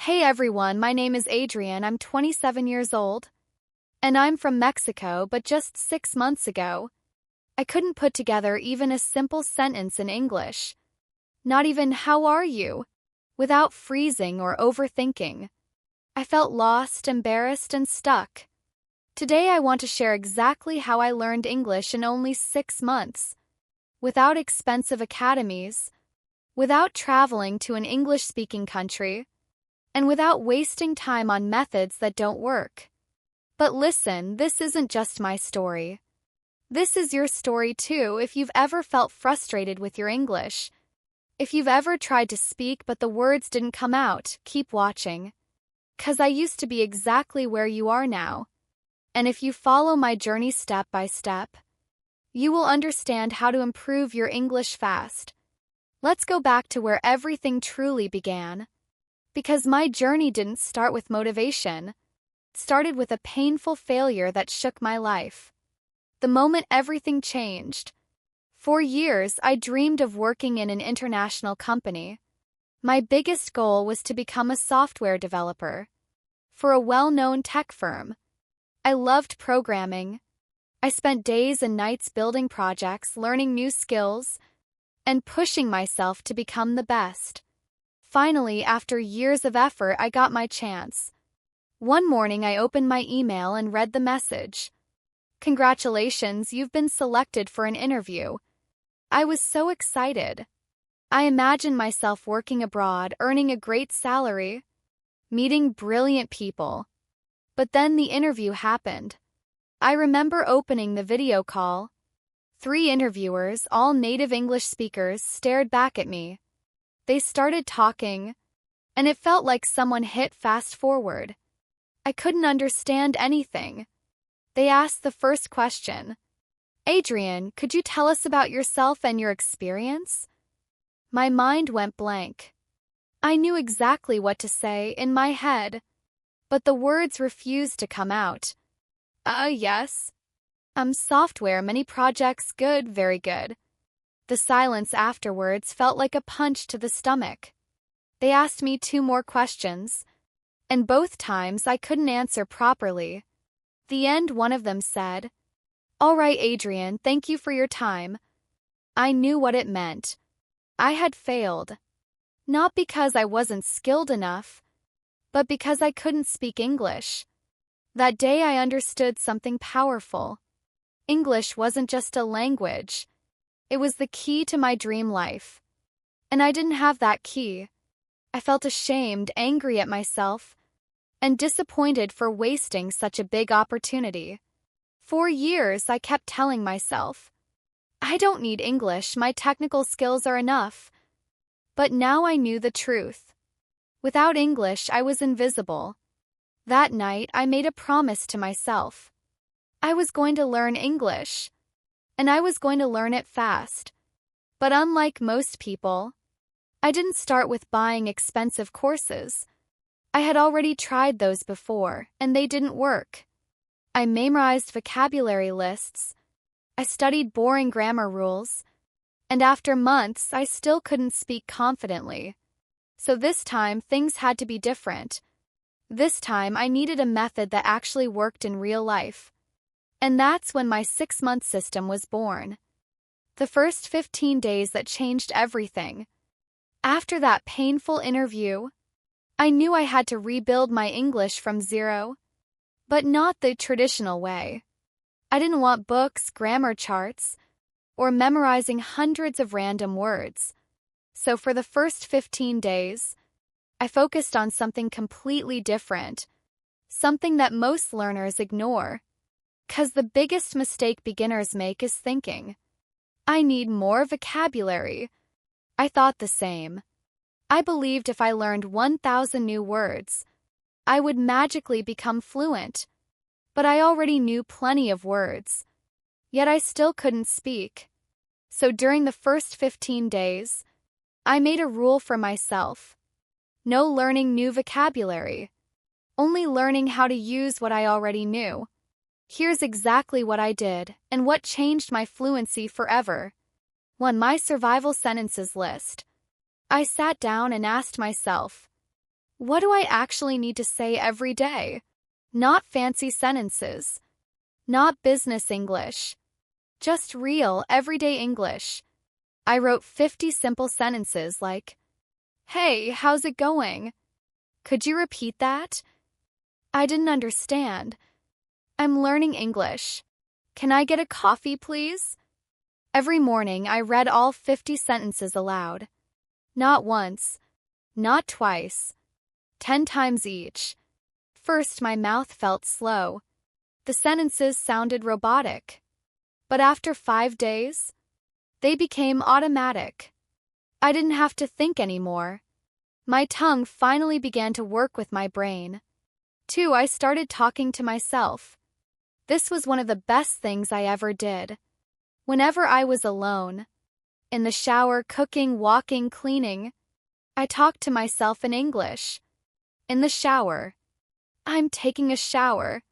Hey everyone, my name is Adrian, I'm 27 years old. And I'm from Mexico, but just 6 months ago, I couldn't put together even a simple sentence in English. Not even, how are you? Without freezing or overthinking. I felt lost, embarrassed, and stuck. Today I want to share exactly how I learned English in only 6 months. Without expensive academies, without traveling to an English-speaking country, and without wasting time on methods that don't work. But listen, this isn't just my story. This is your story too if you've ever felt frustrated with your English. If you've ever tried to speak but the words didn't come out, keep watching. 'Cause I used to be exactly where you are now. And if you follow my journey step by step, you will understand how to improve your English fast. Let's go back to where everything truly began. Because my journey didn't start with motivation. It started with a painful failure that shook my life. The moment everything changed. For years, I dreamed of working in an international company. My biggest goal was to become a software developer for a well-known tech firm. I loved programming. I spent days and nights building projects, learning new skills, and pushing myself to become the best. Finally, after years of effort, I got my chance. One morning, I opened my email and read the message. Congratulations, you've been selected for an interview. I was so excited. I imagined myself working abroad, earning a great salary, meeting brilliant people. But then the interview happened. I remember opening the video call. 3 interviewers, all native English speakers, stared back at me. They started talking, and it felt like someone hit fast forward. I couldn't understand anything. They asked the first question. Adrian, could you tell us about yourself and your experience? My mind went blank. I knew exactly what to say in my head, but the words refused to come out. Yes. Software, many projects, good, very good. The silence afterwards felt like a punch to the stomach. They asked me 2 more questions, and both times I couldn't answer properly. The end, one of them said, "All right, Adrian, thank you for your time." I knew what it meant. I had failed. Not because I wasn't skilled enough, but because I couldn't speak English. That day I understood something powerful. English wasn't just a language. It was the key to my dream life. And I didn't have that key. I felt ashamed, angry at myself, and disappointed for wasting such a big opportunity. For years, I kept telling myself, I don't need English, my technical skills are enough. But now I knew the truth. Without English, I was invisible. That night, I made a promise to myself. I was going to learn English. And I was going to learn it fast. But unlike most people, I didn't start with buying expensive courses. I had already tried those before, and they didn't work. I memorized vocabulary lists. I studied boring grammar rules. And after months, I still couldn't speak confidently. So this time, things had to be different. This time, I needed a method that actually worked in real life. And that's when my 6-month system was born. The first 15 days that changed everything. After that painful interview, I knew I had to rebuild my English from zero. But not the traditional way. I didn't want books, grammar charts, or memorizing hundreds of random words. So for the first 15 days, I focused on something completely different. Something that most learners ignore. 'Cause the biggest mistake beginners make is thinking, I need more vocabulary. I thought the same. I believed if I learned 1,000 new words, I would magically become fluent. But I already knew plenty of words. Yet I still couldn't speak. So during the first 15 days, I made a rule for myself. No learning new vocabulary. Only learning how to use what I already knew. Here's exactly what I did, and what changed my fluency forever. 1. My survival sentences list. I sat down and asked myself, What do I actually need to say every day? Not fancy sentences. Not business English. Just real, everyday English. I wrote 50 simple sentences like, "Hey, how's it going? Could you repeat that? I didn't understand. I'm learning English. Can I get a coffee, please?" Every morning, I read all 50 sentences aloud. Not once, not twice, 10 times each. First, my mouth felt slow. The sentences sounded robotic. But after 5 days, they became automatic. I didn't have to think anymore. My tongue finally began to work with my brain. 2. I started talking to myself. This was one of the best things I ever did. Whenever I was alone, in the shower, cooking, walking, cleaning, I talked to myself in English. In the shower. I'm taking a shower.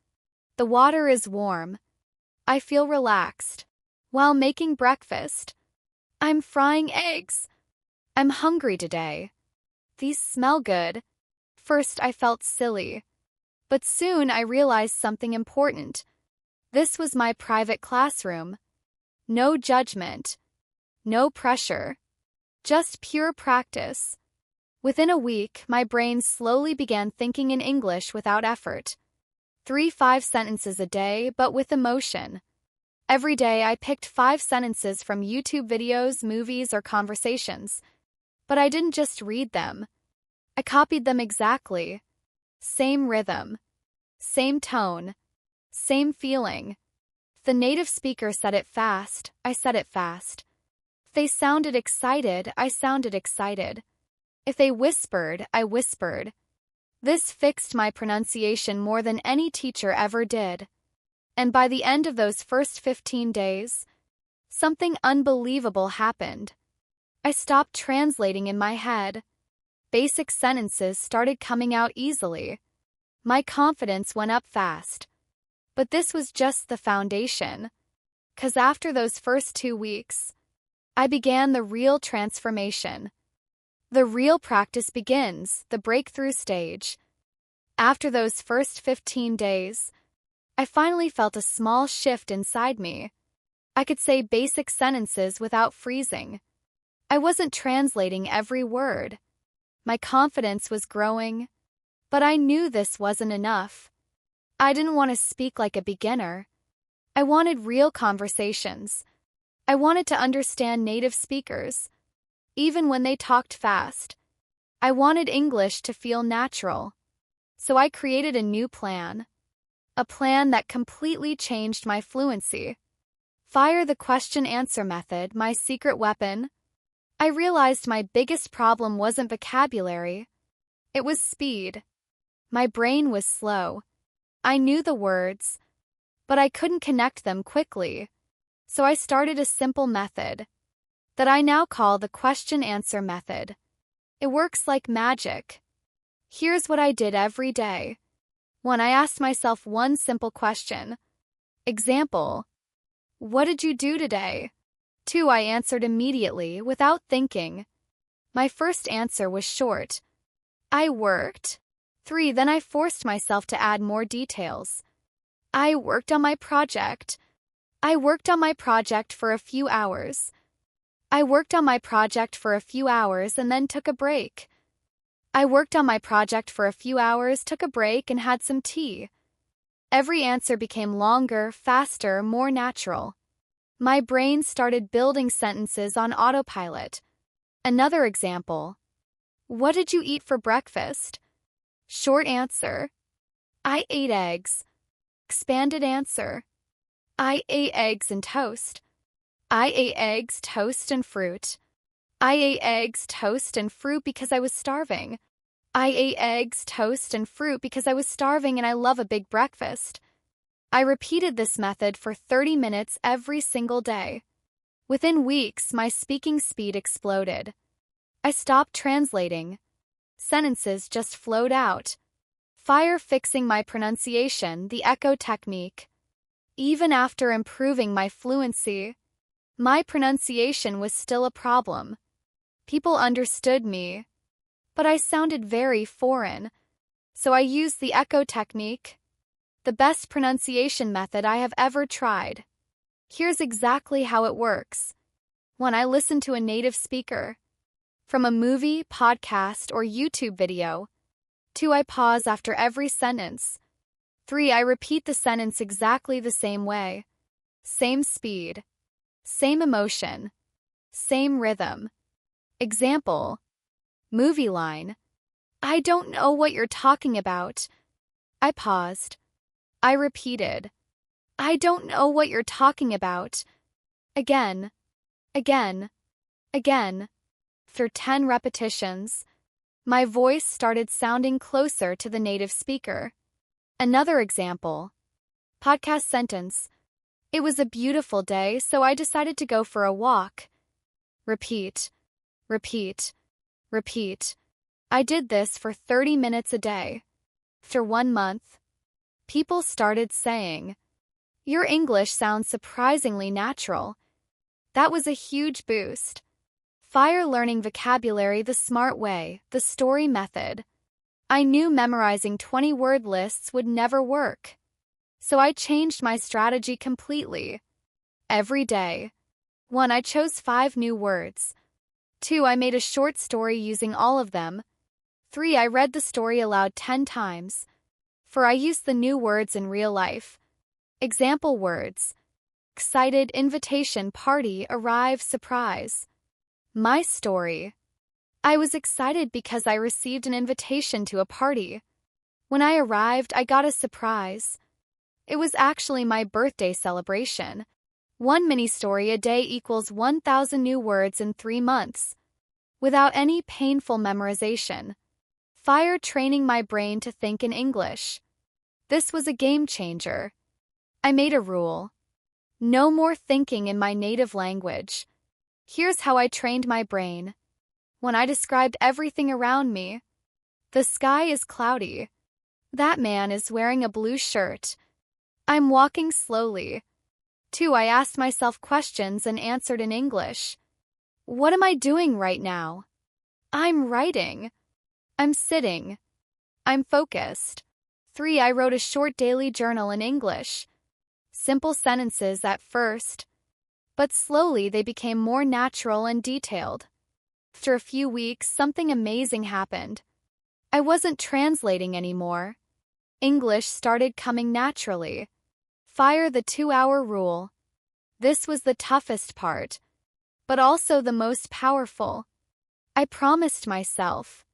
The water is warm. I feel relaxed. While making breakfast. I'm frying eggs. I'm hungry today. These smell good. First, I felt silly. But soon I realized something important. This was my private classroom. No judgment. No pressure. Just pure practice. Within a week, my brain slowly began thinking in English without effort. 5 sentences a day, but with emotion. Every day, I picked 5 sentences from YouTube videos, movies, or conversations. But I didn't just read them. I copied them exactly. Same rhythm. Same tone. Same feeling. If the native speaker said it fast, I said it fast. If they sounded excited, I sounded excited. If they whispered, I whispered. This fixed my pronunciation more than any teacher ever did. And by the end of those first 15 days, something unbelievable happened. I stopped translating in my head. Basic sentences started coming out easily. My confidence went up fast. But this was just the foundation. 'Cause after those first 2 weeks, I began the real transformation. The real practice begins, the breakthrough stage. After those first 15 days, I finally felt a small shift inside me. I could say basic sentences without freezing. I wasn't translating every word. My confidence was growing, but I knew this wasn't enough. I didn't want to speak like a beginner. I wanted real conversations. I wanted to understand native speakers, even when they talked fast. I wanted English to feel natural. So I created a new plan. A plan that completely changed my fluency. Fire the question-answer method, my secret weapon. I realized my biggest problem wasn't vocabulary. It was speed. My brain was slow. I knew the words, but I couldn't connect them quickly. So I started a simple method that I now call the question-answer method. It works like magic. Here's what I did every day. 1. I asked myself one simple question. Example: what did you do today? 2. I answered immediately, without thinking. My first answer was short. I worked. 3. Then I forced myself to add more details. I worked on my project. I worked on my project for a few hours. I worked on my project for a few hours and then took a break. I worked on my project for a few hours, took a break, and had some tea. Every answer became longer, faster, more natural. My brain started building sentences on autopilot. Another example. What did you eat for breakfast? Short answer. I ate eggs. Expanded answer. I ate eggs and toast. I ate eggs, toast, and fruit. I ate eggs, toast, and fruit because I was starving. I ate eggs, toast, and fruit because I was starving and I love a big breakfast. I repeated this method for 30 minutes every single day. Within weeks, my speaking speed exploded. I stopped translating. Sentences just flowed out. Fire fixing my pronunciation, the echo technique. Even after improving my fluency, my pronunciation was still a problem. People understood me, but I sounded very foreign. So I used the echo technique, the best pronunciation method I have ever tried. Here's exactly how it works. 1. I listen to a native speaker. From a movie, podcast, or YouTube video. 2. I pause after every sentence. 3. I repeat the sentence exactly the same way. Same speed. Same emotion. Same rhythm. Example. Movie line. I don't know what you're talking about. I paused. I repeated. I don't know what you're talking about. Again. Again. Again. After 10 repetitions, my voice started sounding closer to the native speaker. Another example. Podcast sentence. It was a beautiful day, so I decided to go for a walk. Repeat. Repeat. Repeat. I did this for 30 minutes a day. After 1 month, people started saying, "Your English sounds surprisingly natural." That was a huge boost. Fire learning vocabulary the smart way, the story method. I knew memorizing 20-word lists would never work. So I changed my strategy completely. Every day. 1. I chose 5 new words. 2. I made a short story using all of them. 3. I read the story aloud 10 times. 4. I used the new words in real life. Example words. Excited, invitation, party, arrive, surprise. My story. I was excited because I received an invitation to a party. When I arrived, I got a surprise. It was actually my birthday celebration. 1 mini story a day equals 1,000 new words in 3 months. Without any painful memorization. Fire training my brain to think in English. This was a game changer. I made a rule. No more thinking in my native language. Here's how I trained my brain. When I described everything around me. The sky is cloudy. That man is wearing a blue shirt. I'm walking slowly. 2. I asked myself questions and answered in English. What am I doing right now? I'm writing. I'm sitting. I'm focused. 3. I wrote a short daily journal in English. Simple sentences at first, but slowly they became more natural and detailed. After a few weeks, something amazing happened. I wasn't translating anymore. English started coming naturally. Fire the 2-hour rule. This was the toughest part, but also the most powerful. I promised myself.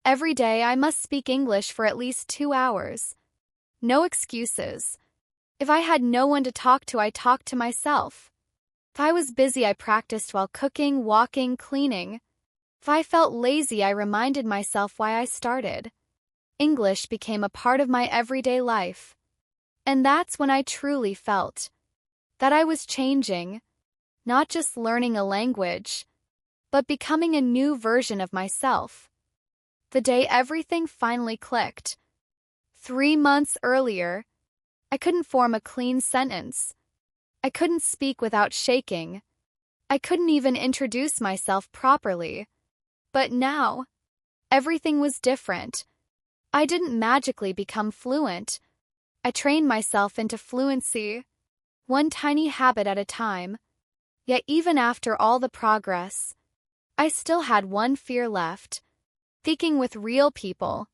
Every day I must speak English for at least 2 hours. No excuses. If I had no one to talk to, I talked to myself. If I was busy, I practiced while cooking, walking, cleaning. If I felt lazy, I reminded myself why I started. English became a part of my everyday life. And that's when I truly felt that I was changing, not just learning a language, but becoming a new version of myself. The day everything finally clicked. 3 months earlier, I couldn't form a clean sentence. I couldn't speak without shaking. I couldn't even introduce myself properly. But now, everything was different. I didn't magically become fluent. I trained myself into fluency, one tiny habit at a time. Yet even after all the progress, I still had one fear left, speaking with real people.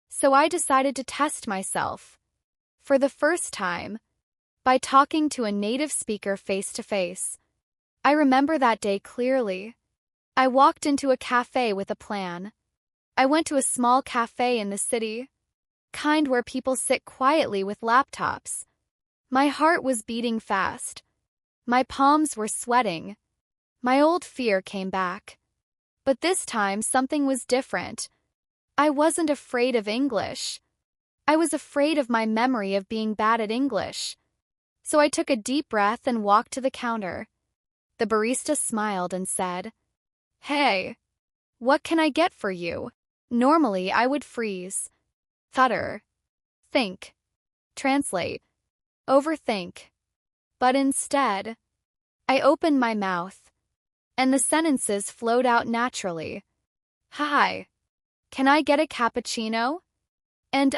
So I decided to test myself. For the first time, by talking to a native speaker face to face. I remember that day clearly. I walked into a cafe with a plan. I went to a small cafe in the city, kind where people sit quietly with laptops. My heart was beating fast. My palms were sweating. My old fear came back. But this time something was different. I wasn't afraid of English. I was afraid of my memory of being bad at English. So I took a deep breath and walked to the counter. The barista smiled and said, "Hey, what can I get for you?" Normally I would freeze, stutter, think, translate, overthink. But instead, I opened my mouth, and the sentences flowed out naturally. "Hi, Can I get a cappuccino? And,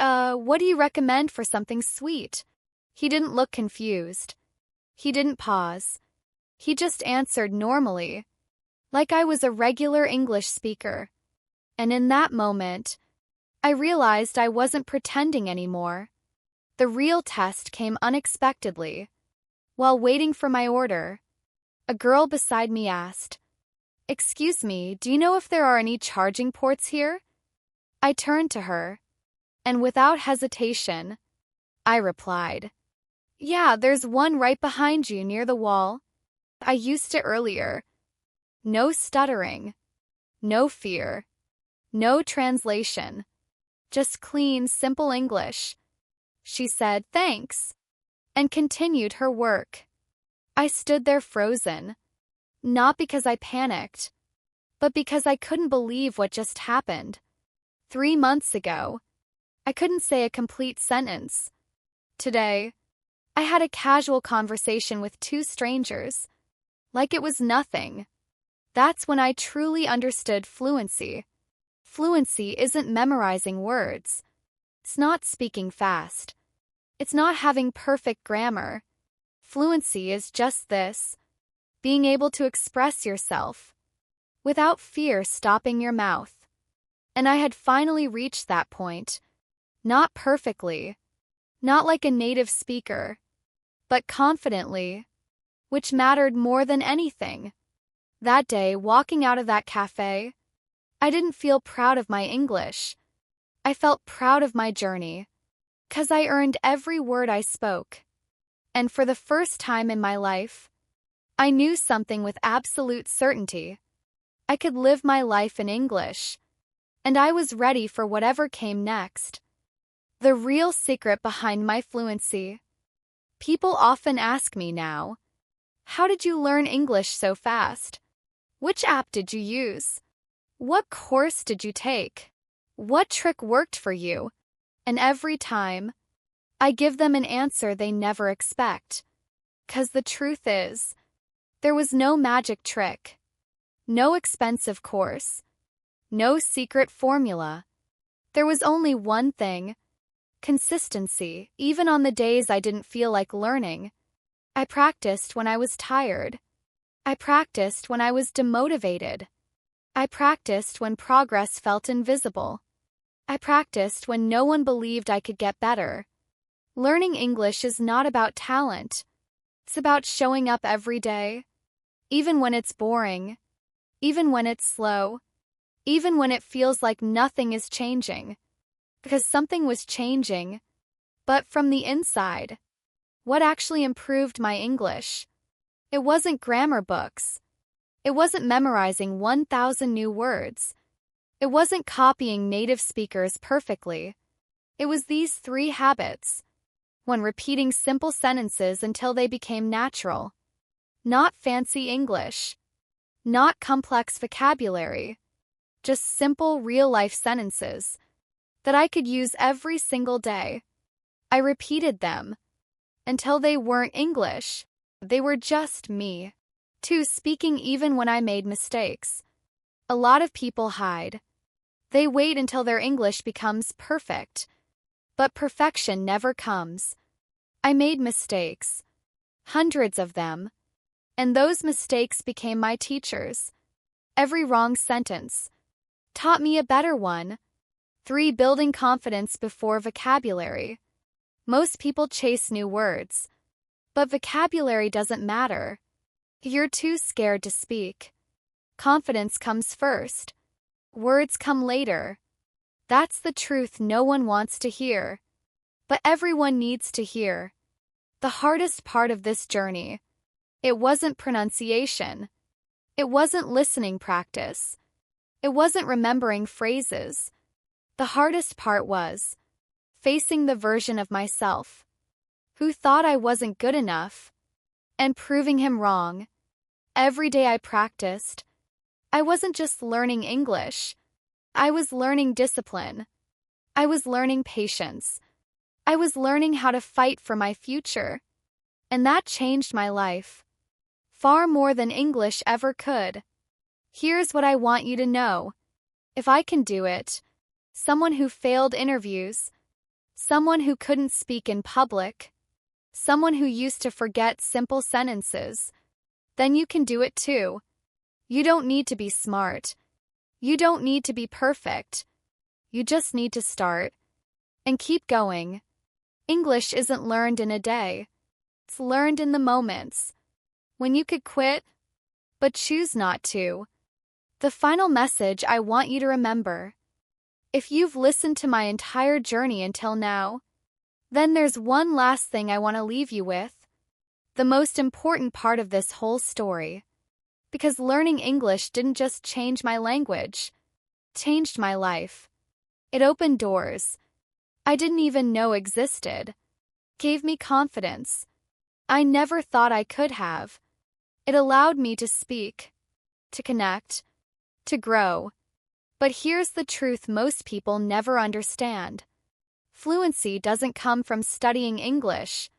what do you recommend for something sweet? He didn't look confused. He didn't pause. He just answered normally, like I was a regular English speaker. And in that moment, I realized I wasn't pretending anymore. The real test came unexpectedly. While waiting for my order, a girl beside me asked, "Excuse me, do you know if there are any charging ports here?" I turned to her, and without hesitation, I replied, "Yeah, there's one right behind you near the wall. I used it earlier." No stuttering, no fear, no translation, just clean, simple English. She said, "Thanks," and continued her work. I stood there frozen, not because I panicked, but because I couldn't believe what just happened. 3 months ago, I couldn't say a complete sentence. Today, I had a casual conversation with 2 strangers, like it was nothing. That's when I truly understood fluency. Fluency isn't memorizing words. It's not speaking fast. It's not having perfect grammar. Fluency is just this: being able to express yourself without fear stopping your mouth. And I had finally reached that point. Not perfectly, not like a native speaker, but confidently, which mattered more than anything. That day, walking out of that cafe, I didn't feel proud of my English. I felt proud of my journey, 'cause I earned every word I spoke. And for the first time in my life, I knew something with absolute certainty. I could live my life in English, and I was ready for whatever came next. The real secret behind my fluency. People often ask me now, "How did you learn English so fast? Which app did you use? What course did you take? What trick worked for you?" And every time, I give them an answer they never expect. 'Cause the truth is, there was no magic trick, no expensive course, no secret formula. There was only one thing: consistency. Even on the days I didn't feel like learning, I practiced when I was tired. I practiced when I was demotivated. I practiced when progress felt invisible. I practiced when no one believed I could get better. Learning English is not about talent. It's about showing up every day, even when it's boring, even when it's slow, even when it feels like nothing is changing. Because something was changing, but from the inside. What actually improved my English? It wasn't grammar books. It wasn't memorizing 1,000 new words. It wasn't copying native speakers perfectly. It was these 3 habits. When repeating simple sentences until they became natural. Not fancy English. Not complex vocabulary. Just simple, real-life sentences that I could use every single day. I repeated them until they weren't English. They were just me. 2. Speaking even when I made mistakes. A lot of people hide. They wait until their English becomes perfect. But perfection never comes. I made mistakes. Hundreds of them. And those mistakes became my teachers. Every wrong sentence taught me a better one. 3. Building confidence before vocabulary. Most people chase new words. But vocabulary doesn't matter. You're too scared to speak. Confidence comes first. Words come later. That's the truth no one wants to hear. But everyone needs to hear. The hardest part of this journey, it wasn't pronunciation. It wasn't listening practice. It wasn't remembering phrases. The hardest part was facing the version of myself who thought I wasn't good enough, and proving him wrong. Every day I practiced, I wasn't just learning English. I was learning discipline. I was learning patience. I was learning how to fight for my future. And that changed my life. Far more than English ever could. Here's what I want you to know. If I can do it, someone who failed interviews, someone who couldn't speak in public, someone who used to forget simple sentences, then you can do it too. You don't need to be smart. You don't need to be perfect. You just need to start and keep going. English isn't learned in a day. It's learned in the moments when you could quit, but choose not to. The final message I want you to remember: if you've listened to my entire journey until now, then there's one last thing I want to leave you with. The most important part of this whole story. Because learning English didn't just change my language, it changed my life. It opened doors I didn't even know existed, gave me confidence I never thought I could have. It allowed me to speak, to connect, to grow. But here's the truth most people never understand. Fluency doesn't come from studying English.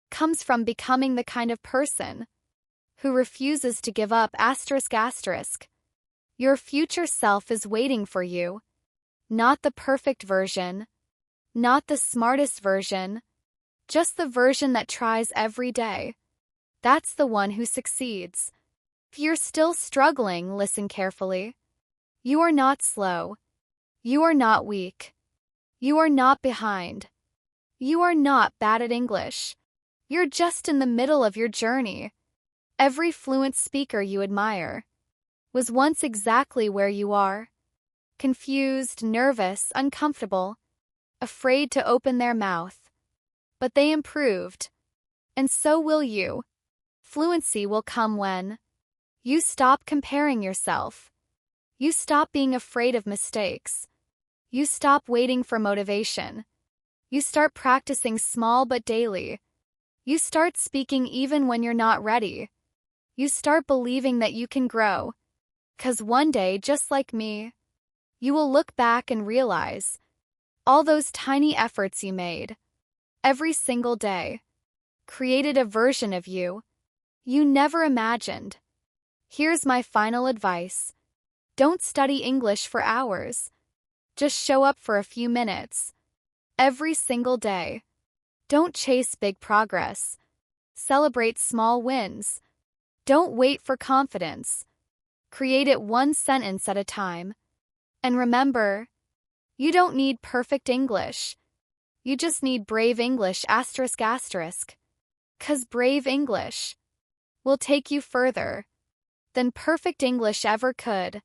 It comes from becoming the kind of person who refuses to give up ****. Your future self is waiting for you. Not the perfect version, not the smartest version, just the version that tries every day. That's the one who succeeds. If you're still struggling, listen carefully. You are not slow. You are not weak. You are not behind. You are not bad at English. You're just in the middle of your journey. Every fluent speaker you admire was once exactly where you are. Confused, nervous, uncomfortable, afraid to open their mouth. But they improved. And so will you. Fluency will come when you stop comparing yourself. You stop being afraid of mistakes. You stop waiting for motivation. You start practicing small but daily. You start speaking even when you're not ready. You start believing that you can grow. 'Cause one day, just like me, you will look back and realize all those tiny efforts you made, every single day, created a version of you never imagined. Here's my final advice. Don't study English for hours. Just show up for a few minutes. Every single day. Don't chase big progress. Celebrate small wins. Don't wait for confidence. Create it one sentence at a time. And remember, you don't need perfect English. You just need brave English ***. 'Cause brave English will take you further than perfect English ever could.